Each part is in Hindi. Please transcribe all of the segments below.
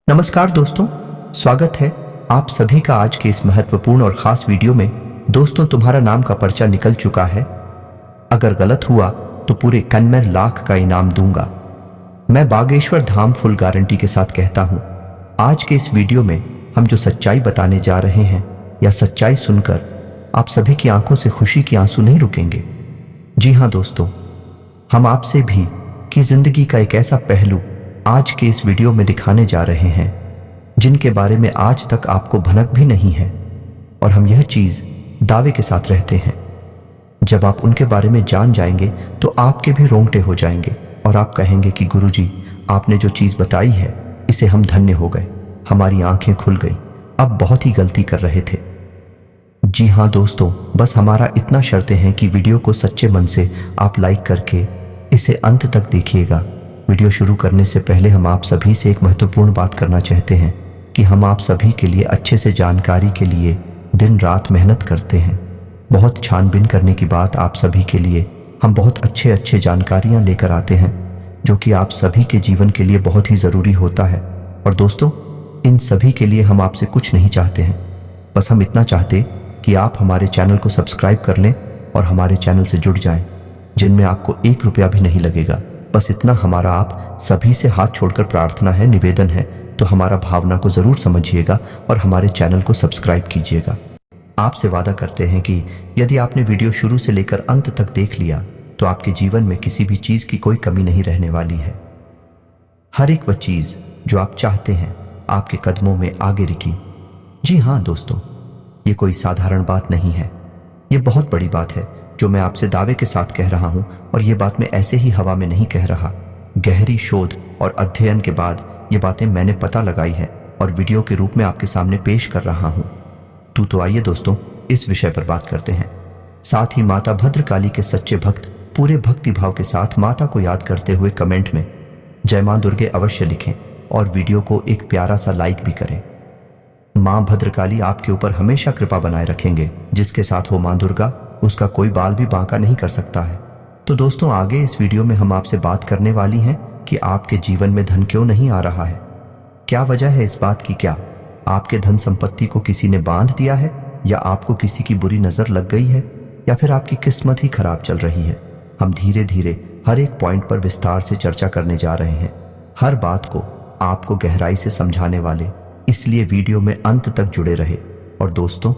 नमस्कार दोस्तों, स्वागत है आप सभी का आज के इस महत्वपूर्ण और खास वीडियो में। दोस्तों, तुम्हारा नाम का पर्चा निकल चुका है। अगर गलत हुआ तो पूरे कन्नड़ लाख का इनाम दूंगा। मैं बागेश्वर धाम फुल गारंटी के साथ कहता हूं। आज के इस वीडियो में हम जो सच्चाई बताने जा रहे हैं, या सच्चाई सुनकर आप सभी की आंखों से खुशी के आंसू नहीं रुकेंगे। जी हाँ दोस्तों, हम आपसे भी कि जिंदगी का एक ऐसा पहलू आज के इस वीडियो में दिखाने जा रहे हैं जिनके बारे में आज तक आपको भनक भी नहीं है, और हम यह चीज दावे के साथ रहते हैं। जब आप उनके बारे में जान जाएंगे तो आपके भी रोंगटे हो जाएंगे और आप कहेंगे कि गुरुजी, आपने जो चीज बताई है इसे हम धन्य हो गए, हमारी आंखें खुल गई, अब बहुत ही गलती कर रहे थे। जी हाँ दोस्तों, बस हमारा इतना शर्त है कि वीडियो को सच्चे मन से आप लाइक करके इसे अंत तक देखिएगा। वीडियो शुरू करने से पहले हम आप सभी से एक महत्वपूर्ण बात करना चाहते हैं कि हम आप सभी के लिए अच्छे से जानकारी के लिए दिन रात मेहनत करते हैं। बहुत छानबीन करने की बात आप सभी के लिए हम बहुत अच्छे जानकारियां लेकर आते हैं जो कि आप सभी के जीवन के लिए बहुत ही ज़रूरी होता है। और दोस्तों, इन सभी के लिए हम आपसे कुछ नहीं चाहते हैं, बस हम इतना चाहते कि आप हमारे चैनल को सब्सक्राइब कर लें और हमारे चैनल से जुड़ जाएं, जिनमें आपको 1 रुपया भी नहीं लगेगा। बस इतना हमारा आप सभी से हाथ छोड़कर प्रार्थना है, निवेदन है। तो हमारा भावना को जरूर समझिएगा और हमारे चैनल को सब्सक्राइब कीजिएगा। आपसे वादा करते हैं कि यदि आपने वीडियो शुरू से लेकर अंत तक देख लिया तो आपके जीवन में किसी भी चीज की कोई कमी नहीं रहने वाली है। हर एक वह चीज जो आप चाहते हैं आपके कदमों में आगे रुकी। जी हाँ दोस्तों, ये कोई साधारण बात नहीं है, ये बहुत बड़ी बात है जो मैं आपसे दावे के साथ कह रहा हूं। और ये बात मैं ऐसे ही हवा में नहीं कह रहा, गहरी शोध और अध्ययन के बाद ये बातें मैंने पता लगाई है और वीडियो के रूप में आपके सामने पेश कर रहा हूं। तो आइए दोस्तों, इस विषय पर बात करते हैं। साथ ही माता भद्रकाली के सच्चे भक्त पूरे भक्ति भाव के साथ माता को याद करते हुए कमेंट में जय मां दुर्गे अवश्य लिखें और वीडियो को एक प्यारा सा लाइक भी करें। मां भद्रकाली आपके ऊपर हमेशा कृपा बनाए रखेंगे। जिसके साथ हो मां दुर्गा, उसका कोई बाल भी बांका नहीं कर सकता है। तो दोस्तों, आगे इस वीडियो में हम आपसे बात करने वाली हैं कि आपके जीवन में धन क्यों नहीं आ रहा है। क्या वजह है इस बात की? क्या आपके धन संपत्ति को किसी ने बांध दिया है, या आपको किसी की बुरी नजर लग गई है, या फिर आपकी किस्मत ही खराब चल रही है? हम धीरे धीरे हर एक पॉइंट पर विस्तार से चर्चा करने जा रहे हैं, हर बात को आपको गहराई से समझाने वाले, इसलिए वीडियो में अंत तक जुड़े रहे। और दोस्तों,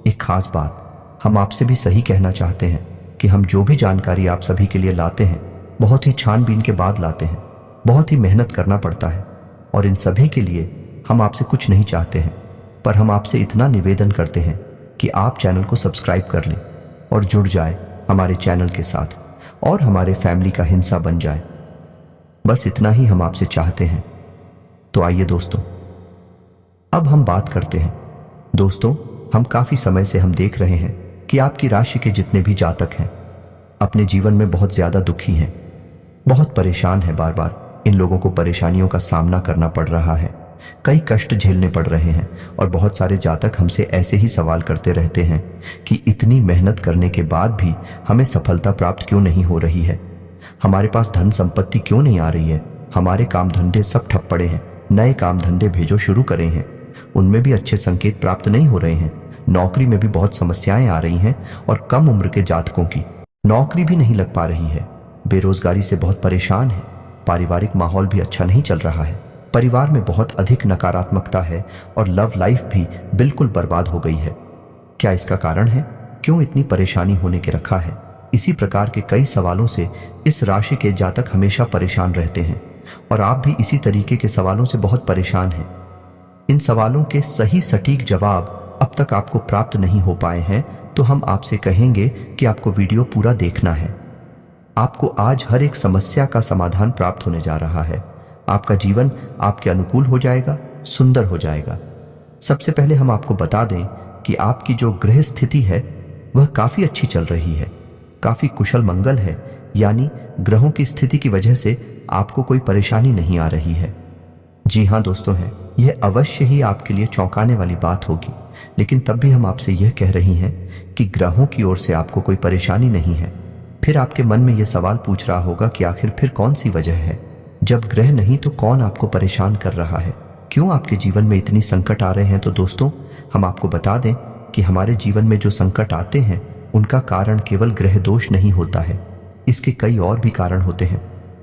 एक खास बात हम आपसे भी सही कहना चाहते हैं कि हम जो भी जानकारी आप सभी के लिए लाते हैं बहुत ही छानबीन के बाद लाते हैं, बहुत ही मेहनत करना पड़ता है। और इन सभी के लिए हम आपसे कुछ नहीं चाहते हैं, पर हम आपसे इतना निवेदन करते हैं कि आप चैनल को सब्सक्राइब कर लें और जुड़ जाए हमारे चैनल के साथ और हमारे फैमिली का हिस्सा बन जाए। बस इतना ही हम आपसे चाहते हैं। तो आइए दोस्तों, अब हम बात करते हैं। दोस्तों, हम काफी समय से हम देख रहे हैं कि आपकी राशि के जितने भी जातक हैं अपने जीवन में बहुत ज्यादा दुखी हैं, बहुत परेशान हैं। बार बार इन लोगों को परेशानियों का सामना करना पड़ रहा है, कई कष्ट झेलने पड़ रहे हैं। और बहुत सारे जातक हमसे ऐसे ही सवाल करते रहते हैं कि इतनी मेहनत करने के बाद भी हमें सफलता प्राप्त क्यों नहीं हो रही है, हमारे पास धन संपत्ति क्यों नहीं आ रही है, हमारे काम धंधे सब ठप पड़े हैं, नए काम धंधे भेजो शुरू करे हैं, उनमें भी अच्छे संकेत प्राप्त नहीं हो रहे हैं, नौकरी में भी बहुत समस्याएं आ रही हैं, और कम उम्र के जातकों की नौकरी भी नहीं लग पा रही है, बेरोजगारी से बहुत परेशान है, पारिवारिक माहौल भी अच्छा नहीं चल रहा है, परिवार में बहुत अधिक नकारात्मकता है और लव लाइफ भी बिल्कुल बर्बाद हो गई है। क्या इसका कारण है? क्यों इतनी परेशानी होने के रखा है? इसी प्रकार के कई सवालों से इस राशि के जातक हमेशा परेशान रहते हैं, और आप भी इसी तरीके के सवालों से बहुत परेशान हैं। इन सवालों के सही सटीक जवाब अब तक आपको प्राप्त नहीं हो पाए हैं, तो हम आपसे कहेंगे कि आपको वीडियो पूरा देखना है। आपको आज हर एक समस्या का समाधान प्राप्त होने जा रहा है। आपका जीवन आपके अनुकूल हो जाएगा, सुंदर हो जाएगा। सबसे पहले हम आपको बता दें कि आपकी जो ग्रह स्थिति है वह काफी अच्छी चल रही है, काफी कुशल मंगल है, यानी ग्रहों की स्थिति की वजह से आपको कोई परेशानी नहीं आ रही है। जी हाँ दोस्तों, है यह अवश्य ही आपके लिए चौंकाने वाली बात होगी, लेकिन तब भी हम आपसे यह कह रही हैं कि ग्रहों की ओर से आपको कोई परेशानी नहीं है। फिर आपके मन में यह सवाल पूछ रहा होगा कि आखिर फिर कौन सी वजह है, जब ग्रह नहीं तो कौन आपको परेशान कर रहा है? क्यों आपके जीवन में इतनी संकट आ रहे हैं? तो दोस्तों, हम आपको बता दें कि हमारे जीवन में जो संकट आते हैं उनका कारण केवल ग्रह दोष नहीं होता है। इसके कई और भी कारण होते हैं।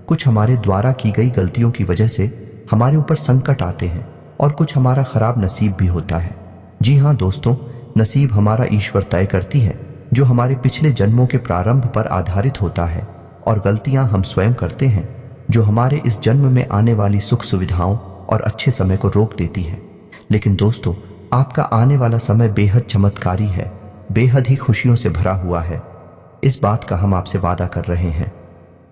कुछ हमारे द्वारा की गई गलतियों की वजह से हमारे ऊपर संकट आते हैं और कुछ हमारा खराब नसीब भी होता है। जी हाँ दोस्तों, नसीब हमारा ईश्वर तय करती है, जो हमारे पिछले जन्मों के प्रारंभ पर आधारित होता है, और गलतियां हम स्वयं करते हैं, जो हमारे इस जन्म में आने वाली सुख सुविधाओं और अच्छे समय को रोक देती है। लेकिन दोस्तों, आपका आने वाला समय बेहद चमत्कारी है, बेहद ही खुशियों से भरा हुआ है। इस बात का हम आपसे वादा कर रहे हैं।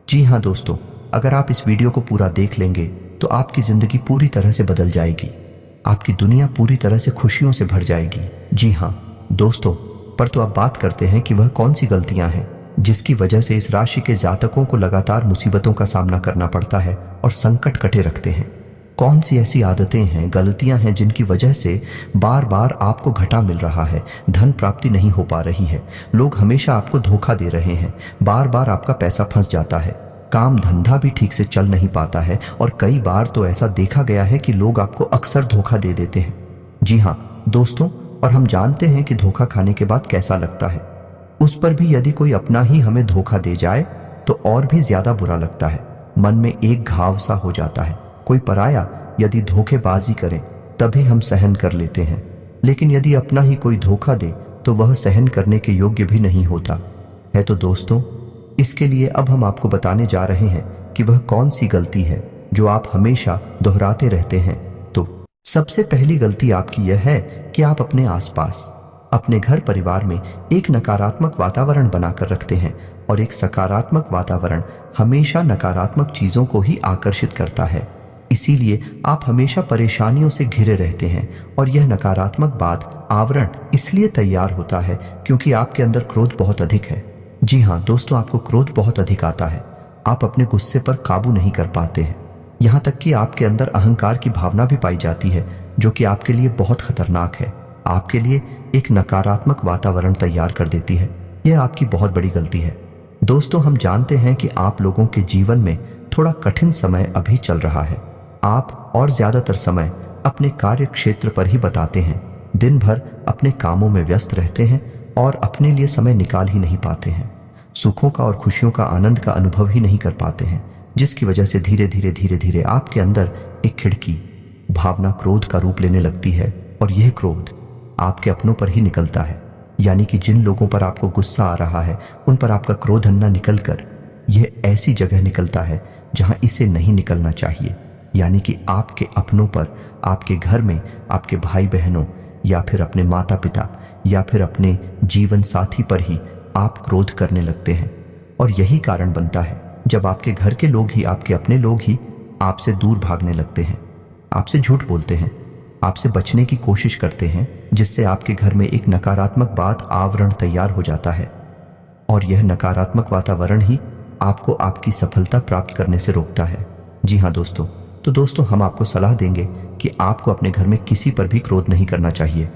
जी हाँ दोस्तों, अगर आप इस वीडियो को पूरा देख लेंगे तो आपकी जिंदगी पूरी तरह से बदल जाएगी। आपकी दुनिया पूरी तरह से खुशियों से भर जाएगी। जी हाँ दोस्तों, पर तो अब बात करते हैं कि वह कौन सी गलतियां हैं जिसकी वजह से इस राशि के जातकों को लगातार मुसीबतों का सामना करना पड़ता है और संकट कटे रखते हैं। कौन सी ऐसी आदतें हैं, गलतियां हैं जिनकी वजह से बार बार आपको घाटा मिल रहा है, धन प्राप्ति नहीं हो पा रही है, लोग हमेशा आपको धोखा दे रहे हैं, बार बार आपका पैसा फंस जाता है, काम धंधा भी ठीक से चल नहीं पाता है, और कई बार तो ऐसा देखा गया है कि लोग आपको अक्सर धोखा दे देते हैं। जी हाँ दोस्तों, और हम जानते हैं कि धोखा खाने के बाद कैसा लगता है। उस पर भी यदि कोई अपना ही हमें धोखा दे जाए तो और भी ज्यादा बुरा लगता है, मन में एक घाव सा हो जाता है। कोई पराया यदि धोखेबाजी करे तभी हम सहन कर लेते हैं, लेकिन यदि अपना ही कोई धोखा दे तो वह सहन करने के योग्य भी नहीं होता है। तो दोस्तों, इसके लिए अब हम आपको बताने जा रहे हैं कि वह कौन सी गलती है जो आप हमेशा दोहराते रहते हैं। तो सबसे पहली गलती आपकी यह है कि आप अपने आसपास, अपने घर परिवार में एक नकारात्मक वातावरण बनाकर रखते हैं, और एक सकारात्मक वातावरण हमेशा नकारात्मक चीजों को ही आकर्षित करता है। इसीलिए आप हमेशा परेशानियों से घिरे रहते हैं, और यह नकारात्मक बात आवरण इसलिए तैयार होता है क्योंकि आपके अंदर क्रोध बहुत अधिक है। जी हाँ दोस्तों, आपको क्रोध बहुत अधिक आता है। आप अपने गुस्से पर काबू नहीं कर पाते हैं, यहाँ तक कि आपके अंदर अहंकार की भावना भी पाई जाती है, जो कि आपके लिए बहुत खतरनाक है, आपके लिए एक नकारात्मक वातावरण तैयार कर देती है। यह आपकी बहुत बड़ी गलती है। दोस्तों, हम जानते हैं कि आप लोगों के जीवन में थोड़ा कठिन समय अभी चल रहा है। आप और ज्यादातर समय अपने कार्य क्षेत्र पर ही बताते हैं, दिन भर अपने कामों में व्यस्त रहते हैं और अपने लिए समय निकाल ही नहीं पाते हैं। सुखों का और खुशियों का आनंद का अनुभव ही नहीं कर पाते हैं, जिसकी वजह से धीरे धीरे आपके अंदर एक खिड़की भावना क्रोध का रूप लेने लगती है, और यह क्रोध आपके अपनों पर ही निकलता है। यानी कि जिन लोगों पर आपको गुस्सा आ रहा है उन पर आपका क्रोध अन्ना निकलकर यह ऐसी जगह निकलता है जहां इसे नहीं निकलना चाहिए। यानी कि आपके अपनों पर, आपके घर में, आपके भाई बहनों, या फिर अपने माता पिता, या फिर अपने जीवन साथी पर ही आप क्रोध करने लगते हैं। और यही कारण बनता है जब आपके घर के लोग ही, आपके अपने लोग ही आपसे दूर भागने लगते हैं, आपसे झूठ बोलते हैं, आपसे बचने की कोशिश करते हैं, जिससे आपके घर में एक नकारात्मक बात आवरण तैयार हो जाता है। और यह नकारात्मक वातावरण ही आपको आपकी सफलता प्राप्त करने से रोकता है। जी हाँ दोस्तों, तो दोस्तों, हम आपको सलाह देंगे कि आपको अपने घर में किसी पर भी क्रोध नहीं करना चाहिए।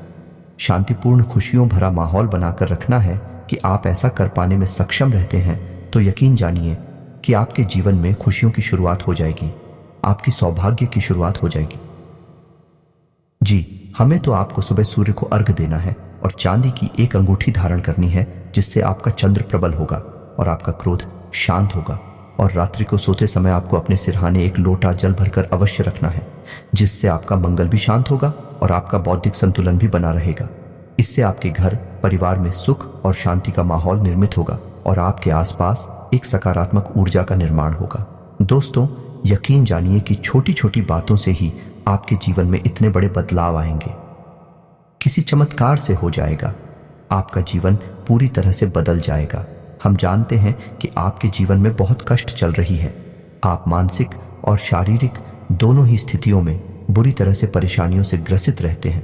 शांतिपूर्ण खुशियों भरा माहौल बनाकर रखना है कि आप ऐसा कर पाने में सक्षम रहते हैं तो यकीन जानिए कि आपके जीवन में खुशियों की शुरुआत हो जाएगी, आपकी सौभाग्य की शुरुआत हो जाएगी। जी, हमें तो आपको सुबह सूर्य को अर्घ देना है और चांदी की एक अंगूठी धारण करनी है, जिससे आपका चंद्र प्रबल होगा और आपका क्रोध शांत होगा। और रात्रि को सोते समय आपको अपने सिरहाने एक लोटा जल भरकर अवश्य रखना है, जिससे आपका मंगल भी शांत होगा और आपका बौद्धिक संतुलन भी बना रहेगा। इससे आपके घर परिवार में सुख और शांति का माहौल निर्मित होगा और आपके आसपास एक सकारात्मक ऊर्जा का निर्माण होगा। दोस्तों, यकीन जानिए कि छोटी छोटी बातों से ही आपके जीवन में इतने बड़े बदलाव आएंगे। किसी चमत्कार से हो जाएगा, आपका जीवन पूरी तरह से बदल जाएगा। हम जानते हैं कि आपके जीवन में बहुत कष्ट चल रही है। आप मानसिक और शारीरिक दोनों ही स्थितियों में बुरी तरह से परेशानियों से ग्रसित रहते हैं।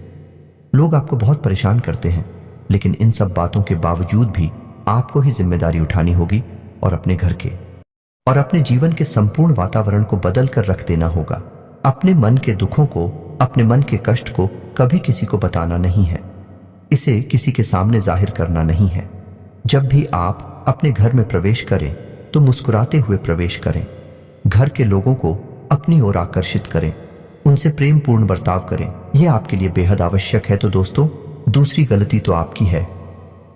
लोग आपको बहुत परेशान करते हैं, लेकिन इन सब बातों के बावजूद भी आपको ही जिम्मेदारी उठानी होगी और अपने घर के और अपने जीवन के संपूर्ण वातावरण को बदल कर रख देना होगा। अपने मन के दुखों को, अपने मन के कष्ट को कभी किसी को बताना नहीं है, इसे किसी के सामने जाहिर करना नहीं है। जब भी आप अपने घर में प्रवेश करें तो मुस्कुराते हुए प्रवेश करें, घर के लोगों को अपनी ओर आकर्षित करें, उनसे प्रेम पूर्ण बर्ताव करें, यह आपके लिए बेहद आवश्यक है। तो दोस्तों, दूसरी गलती तो आपकी है,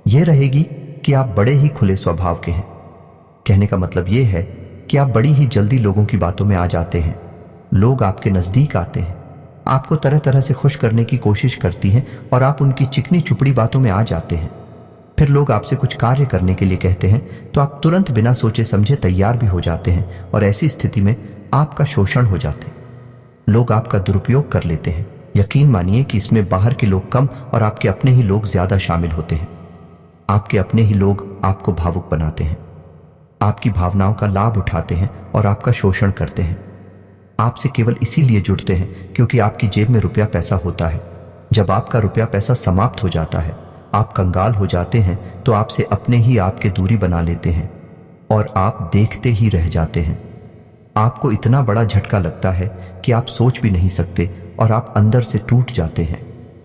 यह रहेगी कि आप बड़े ही खुले स्वभाव के हैं। कहने का मतलब यह है कि आप बड़ी ही जल्दी लोगों की बातों में आ जाते हैं। लोग आपके नजदीक आते हैं, आपको तरह तरह से खुश करने की कोशिश करती हैं और आप उनकी चिकनी चुपड़ी बातों में आ जाते हैं। फिर लोग आपसे कुछ कार्य करने के लिए कहते हैं तो आप तुरंत बिना सोचे समझे तैयार भी हो जाते हैं और ऐसी स्थिति में आपका शोषण हो जाते हैं। लोग आपका दुरुपयोग कर लेते हैं। यकीन मानिए कि इसमें बाहर के लोग कम और आपके अपने ही लोग ज्यादा शामिल होते हैं। आपके अपने ही लोग आपको भावुक बनाते हैं, आपकी भावनाओं का लाभ उठाते हैं और आपका शोषण करते हैं। आपसे केवल इसीलिए जुड़ते हैं क्योंकि आपकी जेब में रुपया पैसा होता है। जब आपका रुपया पैसा समाप्त हो जाता है, आप कंगाल हो जाते हैं, तो आपसे अपने ही आपके दूरी बना लेते हैं और आप देखते ही रह जाते हैं। आपको इतना बड़ा झटका लगता है कि आप सोच भी नहीं सकते और आप अंदर से टूट जाते हैं।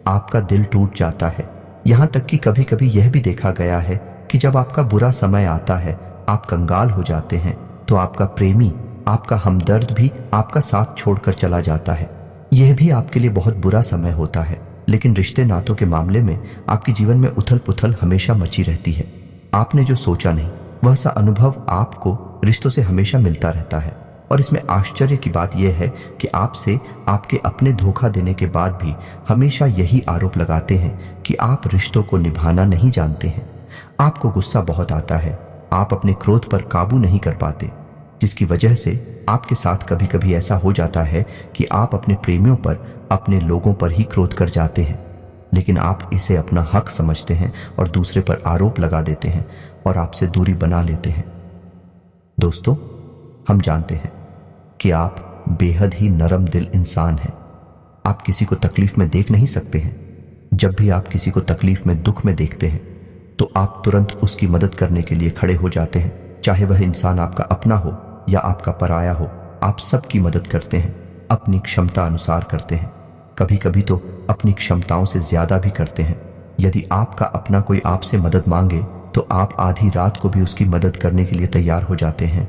आपका दिल टूट जाता है। यहां तक कि कभी कभी यह भी देखा गया है कि जब आपका बुरा समय आता है, आप कंगाल हो जाते हैं, तो आपका प्रेमी, आपका हमदर्द भी आपका साथ छोड़कर चला जाता है। यह भी आपके लिए बहुत बुरा समय होता है। लेकिन रिश्ते नातों के मामले में आपके जीवन में उथल पुथल हमेशा मची रहती है। आपने जो सोचा नहीं, वह सा अनुभव आपको रिश्तों से हमेशा मिलता रहता है। और इसमें आश्चर्य की बात यह है कि आपसे आपके अपने धोखा देने के बाद भी हमेशा यही आरोप लगाते हैं कि आप रिश्तों को निभाना नहीं जानते हैं। आपको गुस्सा बहुत आता है, आप अपने क्रोध पर काबू नहीं कर पाते, जिसकी वजह से आपके साथ कभी कभी ऐसा हो जाता है कि आप अपने प्रेमियों पर, अपने लोगों पर ही क्रोध कर जाते हैं। लेकिन आप इसे अपना हक समझते हैं और दूसरे पर आरोप लगा देते हैं और आपसे दूरी बना लेते हैं। दोस्तों, हम जानते हैं कि आप बेहद ही नरम दिल इंसान हैं। आप किसी को तकलीफ में देख नहीं सकते हैं। जब भी आप किसी को तकलीफ में, दुख में देखते हैं, तो आप तुरंत उसकी मदद करने के लिए खड़े हो जाते हैं। चाहे वह इंसान आपका अपना हो या आपका पराया हो, आप सबकी मदद करते हैं, अपनी क्षमता अनुसार करते हैं। कभी कभी तो अपनी क्षमताओं से ज्यादा भी करते हैं। यदि आपका अपना कोई आपसे मदद मांगे तो आप आधी रात को भी उसकी मदद करने के लिए तैयार हो जाते हैं।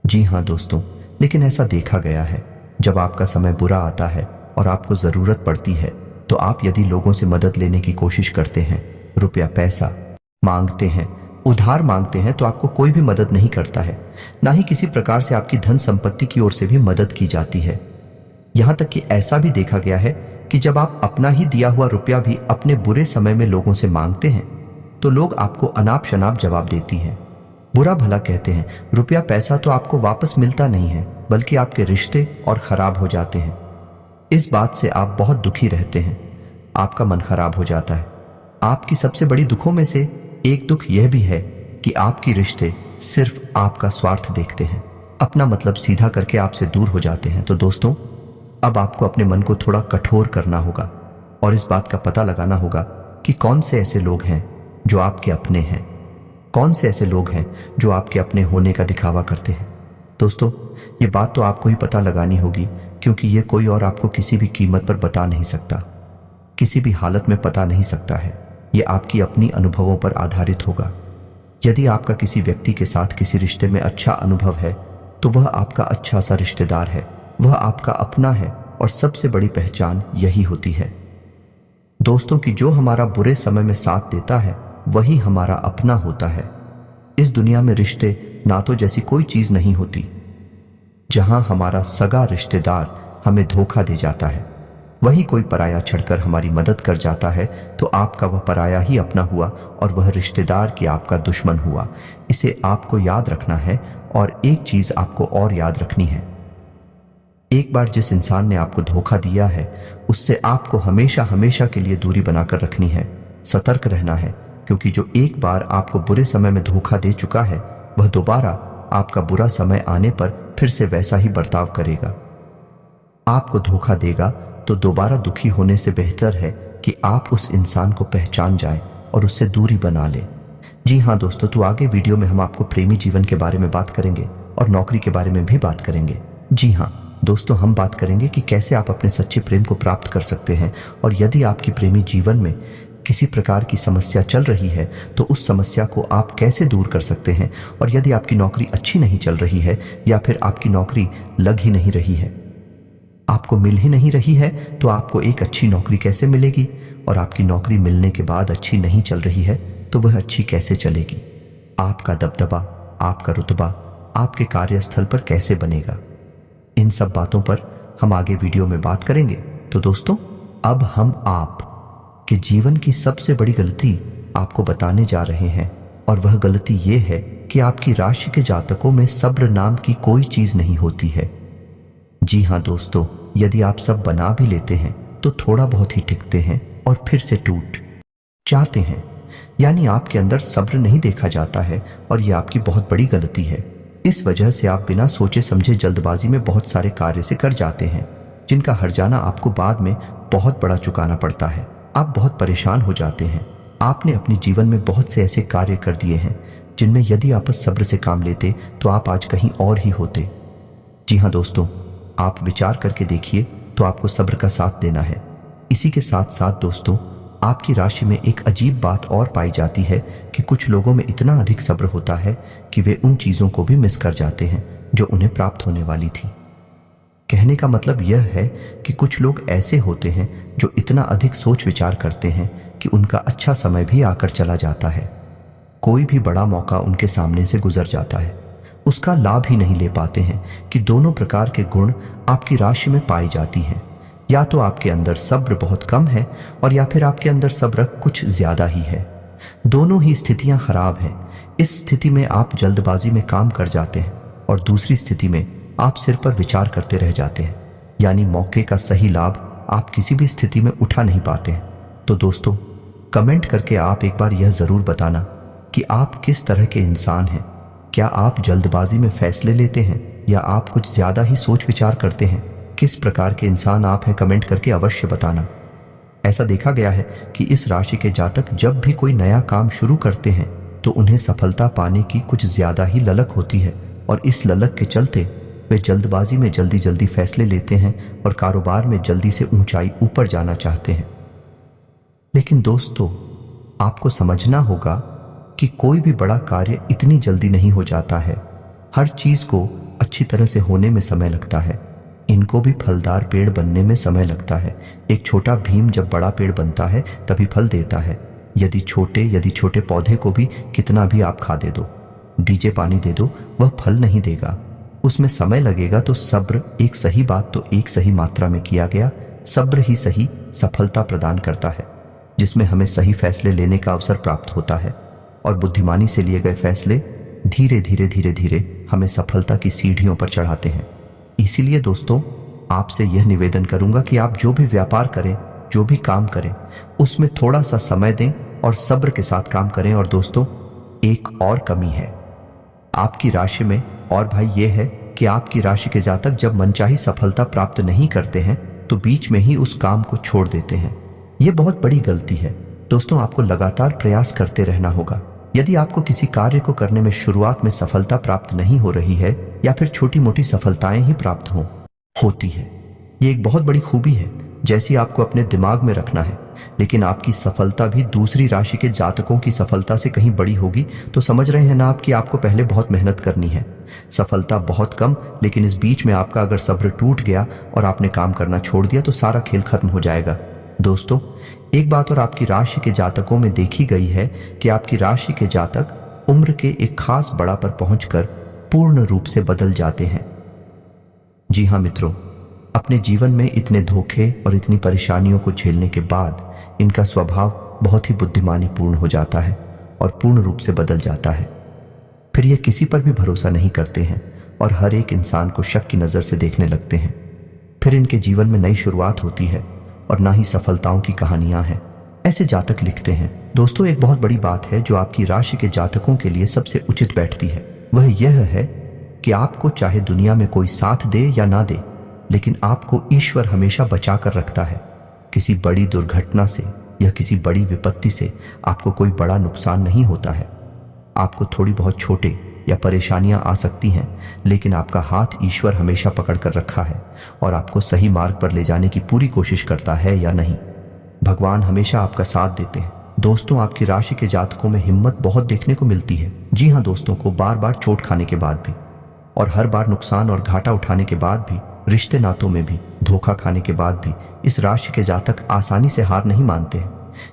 जी हाँ दोस्तों, लेकिन ऐसा देखा गया है, जब आपका समय बुरा आता है और आपको जरूरत पड़ती है, तो आप यदि लोगों से मदद लेने की कोशिश करते हैं, रुपया पैसा मांगते हैं, उधार मांगते हैं, तो आपको कोई भी मदद नहीं करता है। ना ही किसी प्रकार से आपकी धन संपत्ति की ओर से भी मदद की जाती है। यहां तक कि ऐसा भी देखा गया है कि जब आप अपना ही दिया हुआ रुपया भी अपने बुरे समय में लोगों से मांगते हैं, तो लोग आपको अनाप शनाप जवाब देती हैं, बुरा भला कहते हैं। रुपया पैसा तो आपको वापस मिलता नहीं है, बल्कि आपके रिश्ते और खराब हो जाते हैं। इस बात से आप बहुत दुखी रहते हैं, आपका मन खराब हो जाता है। आपकी सबसे बड़ी दुखों में से एक दुख यह भी है कि आपके रिश्ते सिर्फ आपका स्वार्थ देखते हैं, अपना मतलब सीधा करके आपसे दूर हो जाते हैं। तो दोस्तों, अब आपको अपने मन को थोड़ा कठोर करना होगा और इस बात का पता लगाना होगा कि कौन से ऐसे लोग हैं जो आपके अपने हैं, कौन से ऐसे लोग हैं जो आपके अपने होने का दिखावा करते हैं। दोस्तों, ये बात तो आपको ही पता लगानी होगी, क्योंकि ये कोई और आपको किसी भी कीमत पर बता नहीं सकता, किसी भी हालत में पता नहीं सकता है। ये आपकी अपनी अनुभवों पर आधारित होगा। यदि आपका किसी व्यक्ति के साथ किसी रिश्ते में अच्छा अनुभव है, तो वह आपका अच्छा सा रिश्तेदार है, वह आपका अपना है और सबसे बड़ी पहचान यही होती है दोस्तों कि जो हमारा बुरे समय में साथ देता है वही हमारा अपना होता है। इस दुनिया में रिश्ते नातों जैसी कोई चीज नहीं होती। जहां हमारा सगा रिश्तेदार हमें धोखा दे जाता है, वही कोई पराया छड़कर हमारी मदद कर जाता है, तो आपका वह पराया ही अपना हुआ और वह रिश्तेदार की आपका दुश्मन हुआ। इसे आपको याद रखना है। और एक चीज आपको और याद रखनी है, एक बार जिस इंसान ने आपको धोखा दिया है, उससे आपको हमेशा हमेशा के लिए दूरी बनाकर रखनी है। सतर्क रहना है, क्योंकि जो एक बार आपको बुरे समय में धोखा दे चुका है, वह दोबारा आपका बुरा समय आने पर फिर से वैसा ही बर्ताव करेगा। आपको धोखा देगा तो दोबारा दुखी होने से बेहतर है कि आप उस इंसान को पहचान जाएं और उससे दूरी बना लें। जी हाँ दोस्तों, तो आगे वीडियो में हम आपको प्रेमी जीवन के बारे में बात करेंगे और नौकरी के बारे में भी बात करेंगे। जी हाँ दोस्तों, हम बात करेंगे कि कैसे आप अपने सच्चे प्रेम को प्राप्त कर सकते हैं, और यदि आपकी प्रेमी जीवन में किसी प्रकार की समस्या चल रही है तो उस समस्या को आप कैसे दूर कर सकते हैं, और यदि आपकी नौकरी अच्छी नहीं चल रही है या फिर आपकी नौकरी लग ही नहीं रही है, आपको मिल ही नहीं रही है तो आपको एक अच्छी नौकरी कैसे मिलेगी, और आपकी नौकरी मिलने के बाद अच्छी नहीं चल रही है तो वह अच्छी कैसे चलेगी। आपका दबदबा, आपका रुतबा आपके कार्यस्थल पर कैसे बनेगा। इन सब बातों पर हम आगे वीडियो में बात करेंगे। तो दोस्तों, अब हम आप के जीवन की सबसे बड़ी गलती आपको बताने जा रहे हैं, और वह गलती ये है कि आपकी राशि के जातकों में सब्र नाम की कोई चीज नहीं होती है। जी हाँ दोस्तों, यदि आप सब बना भी लेते हैं तो थोड़ा बहुत ही टिकते हैं और फिर से टूट जाते हैं। यानी आपके अंदर सब्र नहीं देखा जाता है, और यह आपकी बहुत बड़ी गलती है। इस वजह से आप बिना सोचे समझे जल्दबाजी में बहुत सारे कार्य से कर जाते हैं, जिनका हर्जाना आपको बाद में बहुत बड़ा चुकाना पड़ता है। आप बहुत परेशान हो जाते हैं। आपने अपने जीवन में बहुत से ऐसे कार्य कर दिए हैं जिनमें यदि आप सब्र से काम लेते तो आप आज कहीं और ही होते। जी हाँ दोस्तों, आप विचार करके देखिए तो आपको सब्र का साथ देना है। इसी के साथ साथ दोस्तों, आपकी राशि में एक अजीब बात और पाई जाती है कि कुछ लोगों में इतना अधिक सब्र होता है कि वे उन चीजों को भी मिस कर जाते हैं जो उन्हें प्राप्त होने वाली थी। कहने का मतलब यह है कि कुछ लोग ऐसे होते हैं जो इतना अधिक सोच विचार करते हैं कि उनका अच्छा समय भी आकर चला जाता है। कोई भी बड़ा मौका उनके सामने से गुजर जाता है, उसका लाभ ही नहीं ले पाते हैं कि दोनों प्रकार के गुण आपकी राशि में पाई जाती हैं। या तो आपके अंदर सब्र बहुत कम है, और या फिर आपके अंदर सब्र कुछ ज्यादा ही है। दोनों ही स्थितियां खराब हैं। इस स्थिति में आप जल्दबाजी में काम कर जाते हैं, और दूसरी स्थिति में आप सिर पर विचार करते रह जाते हैं। यानी मौके का सही लाभ आप किसी भी स्थिति में उठा नहीं पाते हैं। तो दोस्तों, कमेंट करके आप एक बार यह जरूर बताना कि आप किस तरह के इंसान हैं। क्या आप जल्दबाजी में फैसले लेते हैं, या आप कुछ ज्यादा ही सोच विचार करते हैं? किस प्रकार के इंसान आप हैं, कमेंट करके अवश्य बताना। ऐसा देखा गया है कि इस राशि के जातक जब भी कोई नया काम शुरू करते हैं तो उन्हें सफलता पाने की कुछ ज्यादा ही ललक होती है, और इस ललक के चलते वे जल्दबाजी में जल्दी जल्दी फैसले लेते हैं और कारोबार में जल्दी से ऊंचाई ऊपर जाना चाहते हैं। लेकिन दोस्तों, आपको समझना होगा कि कोई भी बड़ा कार्य इतनी जल्दी नहीं हो जाता है। हर चीज को अच्छी तरह से होने में समय लगता है। इनको भी फलदार पेड़ बनने में समय लगता है। एक छोटा भीम जब बड़ा पेड़ बनता है तभी फल देता है। यदि छोटे पौधे को भी कितना भी आप खाद दे दो, बीजे पानी दे दो, वह फल नहीं देगा, उसमें समय लगेगा। तो सब्र, एक सही बात तो एक सही मात्रा में किया गया सब्र ही सही सफलता प्रदान करता है, जिसमें हमें सही फैसले लेने का अवसर प्राप्त होता है, और बुद्धिमानी से लिए गए फैसले धीरे धीरे हमें सफलता की सीढ़ियों पर चढ़ाते हैं। इसीलिए दोस्तों, आपसे यह निवेदन करूंगा कि आप जो भी व्यापार करें, जो भी काम करें, उसमें थोड़ा सा समय दें और सब्र के साथ काम करें। और दोस्तों, एक और कमी है आपकी राशि में, और भाई ये है कि आपकी राशि के जातक जब मनचाही सफलता प्राप्त नहीं करते हैं तो बीच में ही उस काम को छोड़ देते हैं। यह बहुत बड़ी गलती है दोस्तों। आपको लगातार प्रयास करते रहना होगा। यदि आपको किसी कार्य को करने में शुरुआत में सफलता प्राप्त नहीं हो रही है, या फिर छोटी मोटी सफलताएं ही प्राप्त होती है, ये एक बहुत बड़ी खूबी है जैसी आपको अपने दिमाग में रखना है। लेकिन आपकी सफलता भी दूसरी राशि के जातकों की सफलता से कहीं बड़ी होगी, तो समझ रहे हैं ना आप कि आपको पहले बहुत मेहनत करनी है। सफलता बहुत कम, लेकिन इस बीच में आपका अगर सब्र टूट गया और आपने काम करना छोड़ दिया तो सारा खेल खत्म हो जाएगा। दोस्तों, एक बात और आपकी राशि के जातकों में देखी गई है कि आपकी राशि के जातक उम्र के एक खास बड़ा पर पहुंचकर पूर्ण रूप से बदल जाते हैं। जी हाँ मित्रों, अपने जीवन में इतने धोखे और इतनी परेशानियों को झेलने के बाद इनका स्वभाव बहुत ही बुद्धिमानी पूर्ण हो जाता है और पूर्ण रूप से बदल जाता है। फिर ये किसी पर भी भरोसा नहीं करते हैं और हर एक इंसान को शक की नजर से देखने लगते हैं। फिर इनके जीवन में नई शुरुआत होती है और ना ही सफलताओं की कहानियां हैं। ऐसे जातक लिखते हैं। दोस्तों, एक बहुत बड़ी बात है जो आपकी राशि के जातकों के लिए सबसे उचित बैठती है, वह यह है कि आपको चाहे दुनिया में कोई साथ दे या ना दे, लेकिन आपको ईश्वर हमेशा बचा कर रखता है। किसी बड़ी दुर्घटना से या किसी बड़ी विपत्ति से आपको कोई बड़ा नुकसान नहीं होता है। आपको थोड़ी बहुत छोटे या परेशानियां आ सकती हैं, लेकिन आपका हाथ ईश्वर हमेशा पकड़ कर रखा है और आपको सही मार्ग पर ले जाने की पूरी कोशिश करता है या नहीं। भगवान हमेशा आपका साथ देते हैं। दोस्तों, आपकी राशि के जातकों में हिम्मत बहुत देखने को मिलती है। जी हाँ दोस्तों, को बार बार चोट खाने के बाद भी और हर बार नुकसान और घाटा उठाने के बाद भी रिश्ते नातों में भी धोखा खाने के बाद भी इस राशि के जातक आसानी से हार नहीं मानते हैं।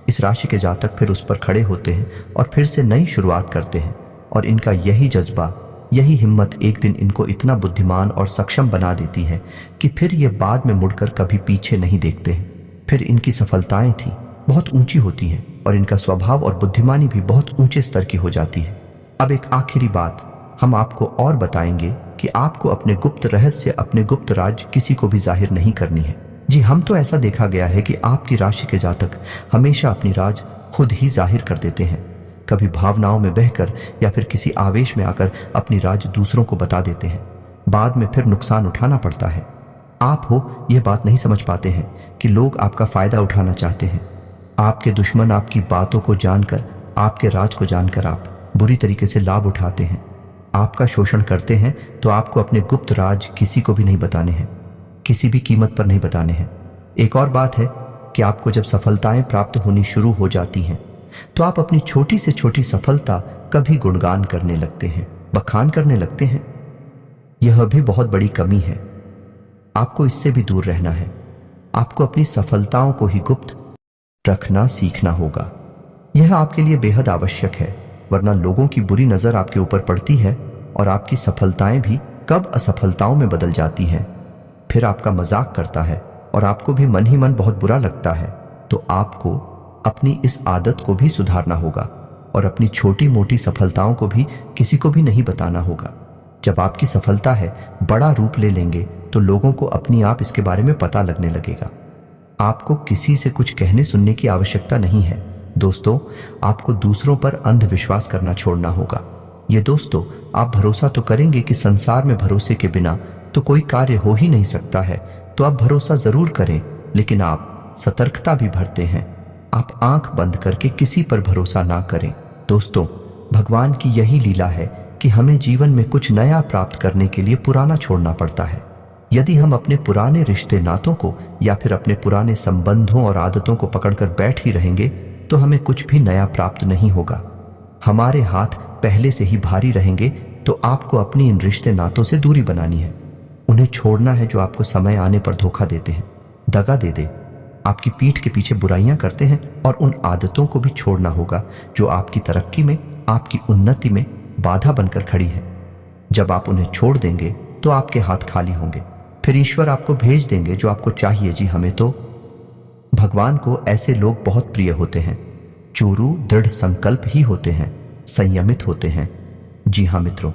इस राशि के जातक फिर उस पर खड़े होते हैं और फिर से नई शुरुआत करते हैं। और इनका यही जज्बा, यही हिम्मत एक दिन इनको इतना बुद्धिमान और सक्षम बना देती है कि फिर ये बाद में मुड़कर कभी पीछे नहीं देखते हैं। फिर इनकी सफलताएं थी बहुत ऊंची होती हैं और इनका स्वभाव और बुद्धिमानी भी बहुत ऊंचे स्तर की हो जाती है। अब एक आखिरी बात हम आपको और बताएंगे कि आपको अपने गुप्त रहस्य, अपने गुप्त राज किसी को भी जाहिर नहीं करनी है। जी, हम तो ऐसा देखा गया है कि आपकी राशि के जातक हमेशा अपनी राज खुद ही जाहिर कर देते हैं। कभी भावनाओं में बहकर या फिर किसी आवेश में आकर अपनी राज दूसरों को बता देते हैं। बाद में फिर नुकसान उठाना पड़ता है। आप हो यह बात नहीं समझ पाते हैं कि लोग आपका फायदा उठाना चाहते हैं। आपके दुश्मन आपकी बातों को जानकर, आपके राज को जानकर आप बुरी तरीके से लाभ उठाते हैं, आपका शोषण करते हैं। तो आपको अपने गुप्त राज किसी को भी नहीं बताने हैं, किसी भी कीमत पर नहीं बताने हैं। एक और बात है कि आपको जब सफलताएं प्राप्त होनी शुरू हो जाती हैं तो आप अपनी छोटी से छोटी सफलता का भी गुणगान करने लगते हैं, बखान करने लगते हैं। यह भी बहुत बड़ी कमी है। आपको इससे भी दूर रहना है। आपको अपनी सफलताओं को ही गुप्त रखना सीखना होगा। यह आपके लिए बेहद आवश्यक है, वरना लोगों की बुरी नजर आपके ऊपर पड़ती है और आपकी सफलताएं भी कब असफलताओं में बदल जाती हैं। फिर आपका मजाक करता है और आपको भी मन ही मन बहुत बुरा लगता है। तो आपको अपनी इस आदत को भी सुधारना होगा और अपनी छोटी मोटी सफलताओं को भी किसी को भी नहीं बताना होगा। जब आपकी सफलता है बड़ा रूप ले लेंगे तो लोगों को अपनी आप इसके बारे में पता लगने लगेगा। आपको किसी से कुछ कहने सुनने की आवश्यकता नहीं है। दोस्तों, आपको दूसरों पर अंधविश्वास करना छोड़ना होगा। ये दोस्तों, आप भरोसा तो करेंगे कि संसार में भरोसे के बिना तो कोई कार्य हो ही नहीं सकता है, तो आप भरोसा जरूर करें, लेकिन आप सतर्कता भी बरतें हैं। आप आंख बंद करके किसी पर भरोसा ना करें। दोस्तों, भगवान की यही लीला है कि हमें जीवन में कुछ नया प्राप्त करने के लिए पुराना छोड़ना पड़ता है। यदि हम अपने पुराने रिश्ते नातों को या फिर अपने पुराने संबंधों और आदतों को पकड़कर बैठ ही रहेंगे तो हमें कुछ भी नया प्राप्त नहीं होगा। हमारे हाथ पहले से ही भारी रहेंगे। तो आपको अपनी इन रिश्ते नातों से दूरी बनानी है। उन्हें छोड़ना है जो आपको समय आने पर धोखा देते हैं, दगा दे दे, आपकी पीठ के पीछे बुराइयां करते हैं। और उन आदतों को भी छोड़ना होगा जो आपकी तरक्की में, आपकी उन्नति में बाधा बनकर खड़ी है। जब आप उन्हें छोड़ देंगे तो आपके हाथ खाली होंगे। फिर ईश्वर आपको भेज देंगे जो आपको चाहिए। जी, हमें तो भगवान को ऐसे लोग बहुत प्रिय होते हैं। चोरू दृढ़ संकल्प ही होते हैं, संयमित होते हैं। जी हाँ मित्रों,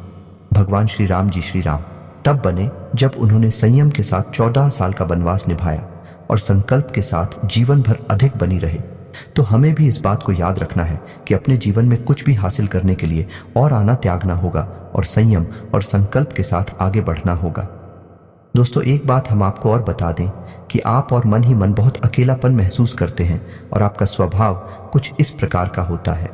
भगवान श्री राम जी, श्री राम तब बने जब उन्होंने संयम के साथ 14 साल का वनवास निभाया और संकल्प के साथ जीवन भर अधिक बनी रहे। तो हमें भी इस बात को याद रखना है कि अपने जीवन में कुछ भी हासिल करने के लिए और आना त्यागना होगा और संयम और संकल्प के साथ आगे बढ़ना होगा। दोस्तों, एक बात हम आपको और बता दें कि आप और मन ही मन बहुत अकेलापन महसूस करते हैं और आपका स्वभाव कुछ इस प्रकार का होता है,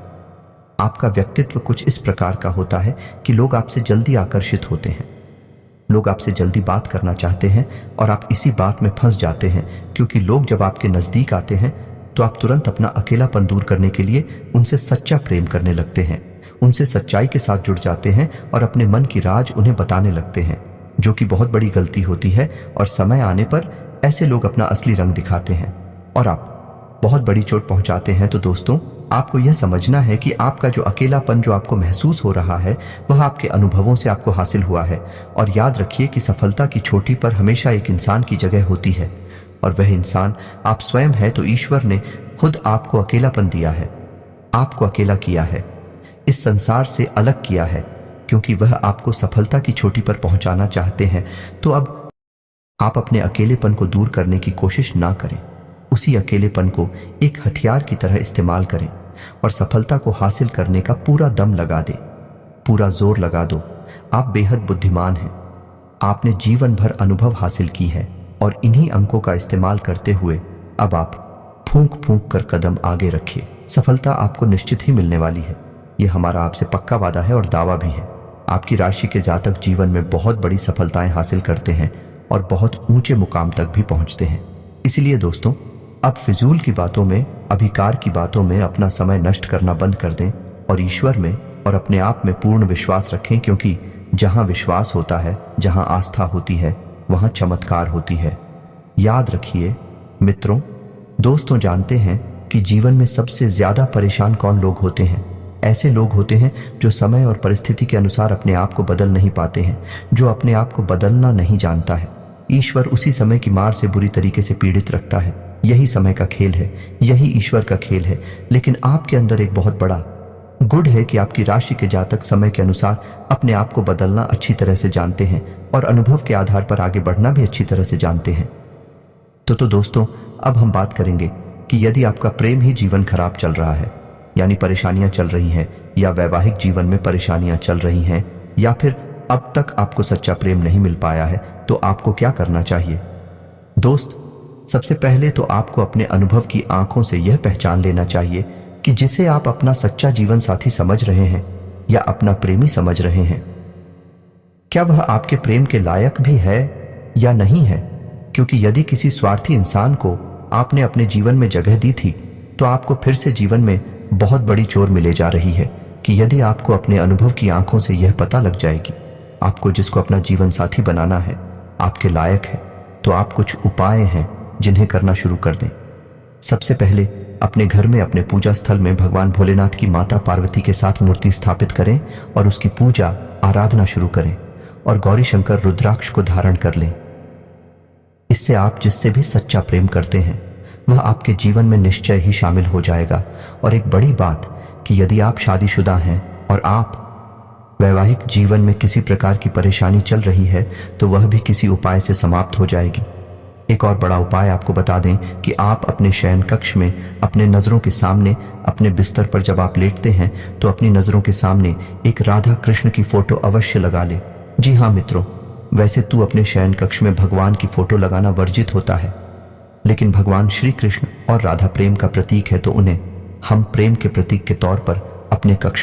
आपका व्यक्तित्व कुछ इस प्रकार का होता है कि लोग आपसे जल्दी आकर्षित होते हैं, लोग आपसे जल्दी बात करना चाहते हैं और आप इसी बात में फंस जाते हैं। क्योंकि लोग जब आपके नजदीक आते हैं तो आप तुरंत अपना अकेलापन दूर करने के लिए उनसे सच्चा प्रेम करने लगते हैं, उनसे सच्चाई के साथ जुड़ जाते हैं और अपने मन की राज उन्हें बताने लगते हैं, जो कि बहुत बड़ी गलती होती है। और समय आने पर ऐसे लोग अपना असली रंग दिखाते हैं और आप बहुत बड़ी चोट पहुंचाते हैं। तो दोस्तों, आपको यह समझना है कि आपका जो अकेलापन जो आपको महसूस हो रहा है वह आपके अनुभवों से आपको हासिल हुआ है। और याद रखिए कि सफलता की चोटी पर हमेशा एक इंसान की जगह होती है और वह इंसान आप स्वयं है। तो ईश्वर ने खुद आपको अकेलापन दिया है, आपको अकेला किया है, इस संसार से अलग किया है, क्योंकि वह आपको सफलता की चोटी पर पहुंचाना चाहते हैं। तो अब आप अपने अकेलेपन को दूर करने की कोशिश ना करें, उसी अकेलेपन को एक हथियार की तरह इस्तेमाल करें और सफलता को हासिल करने का पूरा दम लगा दे, पूरा जोर लगा दो। आप बेहद बुद्धिमान हैं, आपने जीवन भर अनुभव हासिल की है और इन्हीं अंकों का इस्तेमाल करते हुए अब आप फूंक फूंक कर कदम आगे रखिए। सफलता आपको निश्चित ही मिलने वाली है, यह हमारा आपसे पक्का वादा है और दावा भी है। आपकी राशि के जातक जीवन में बहुत बड़ी सफलताएं हासिल करते हैं और बहुत ऊंचे मुकाम तक भी पहुंचते हैं। इसलिए दोस्तों, अब फिजूल की बातों में, अभिकार की बातों में अपना समय नष्ट करना बंद कर दें और ईश्वर में और अपने आप में पूर्ण विश्वास रखें। क्योंकि जहां विश्वास होता है, जहां आस्था होती है, वहां चमत्कार होती है। याद रखिए मित्रों, दोस्तों, जानते हैं कि जीवन में सबसे ज्यादा परेशान कौन लोग होते हैं? ऐसे लोग होते हैं जो समय और परिस्थिति के अनुसार अपने आप को बदल नहीं पाते हैं, जो अपने आप को बदलना नहीं जानता है। ईश्वर उसी समय की मार से बुरी तरीके से पीड़ित रखता है। यही समय का खेल है, यही ईश्वर का खेल है। लेकिन आपके अंदर एक बहुत बड़ा गुण है कि आपकी राशि के जातक समय के अनुसार अपने आप को बदलना अच्छी तरह से जानते हैं और अनुभव के आधार पर आगे बढ़ना भी अच्छी तरह से जानते हैं। तो दोस्तों, अब हम बात करेंगे कि यदि आपका प्रेम ही जीवन खराब चल रहा है, यानी परेशानियां चल रही हैं, या वैवाहिक जीवन में परेशानियां चल रही हैं, या फिर अब तक आपको सच्चा प्रेम नहीं मिल पाया है, तो आपको क्या करना चाहिए? दोस्त, सबसे पहले तो आपको अपने अनुभव की आंखों से यह पहचान लेना चाहिए कि जिसे आप अपना सच्चा जीवन साथी समझ रहे हैं या अपना प्रेमी समझ रहे हैं, क्या वह आपके प्रेम के लायक भी है या नहीं है। क्योंकि यदि किसी स्वार्थी इंसान को आपने अपने जीवन में जगह दी थी, तो आपको फिर से जीवन में बहुत बड़ी चोट मिले जा रही है कि यदि आपको अपने अनुभव की आंखों से यह पता लग जाएगी आपको जिसको अपना जीवन साथी बनाना है आपके लायक है, तो आप कुछ उपाय हैं जिन्हें करना शुरू कर दें। सबसे पहले अपने घर में, अपने पूजा स्थल में भगवान भोलेनाथ की माता पार्वती के साथ मूर्ति स्थापित करें और उसकी पूजा आराधना शुरू करें और गौरी शंकर रुद्राक्ष को धारण कर लें। इससे आप जिससे भी सच्चा प्रेम करते हैं वह आपके जीवन में निश्चय ही शामिल हो जाएगा। और एक बड़ी बात कि यदि आप शादीशुदा हैं और आप वैवाहिक जीवन में किसी प्रकार की परेशानी चल रही है, तो वह भी किसी उपाय से समाप्त हो जाएगी। एक और बड़ा उपाय आपको बता दें कि आप अपने शयन कक्ष में अपने नजरों के सामने, अपने बिस्तर पर जब आप लेटते हैं, तो अपनी नजरों के सामने एक राधा कृष्ण की फोटो अवश्य लगा ले। जी हाँ मित्रों, वैसे तो अपने शयन कक्ष में भगवान की फोटो लगाना वर्जित होता है, लेकिन भगवान श्री कृष्ण और राधा प्रेम का प्रतीक है, तो उन्हें हम प्रेम के प्रतीक के तौर पर अपने कक्ष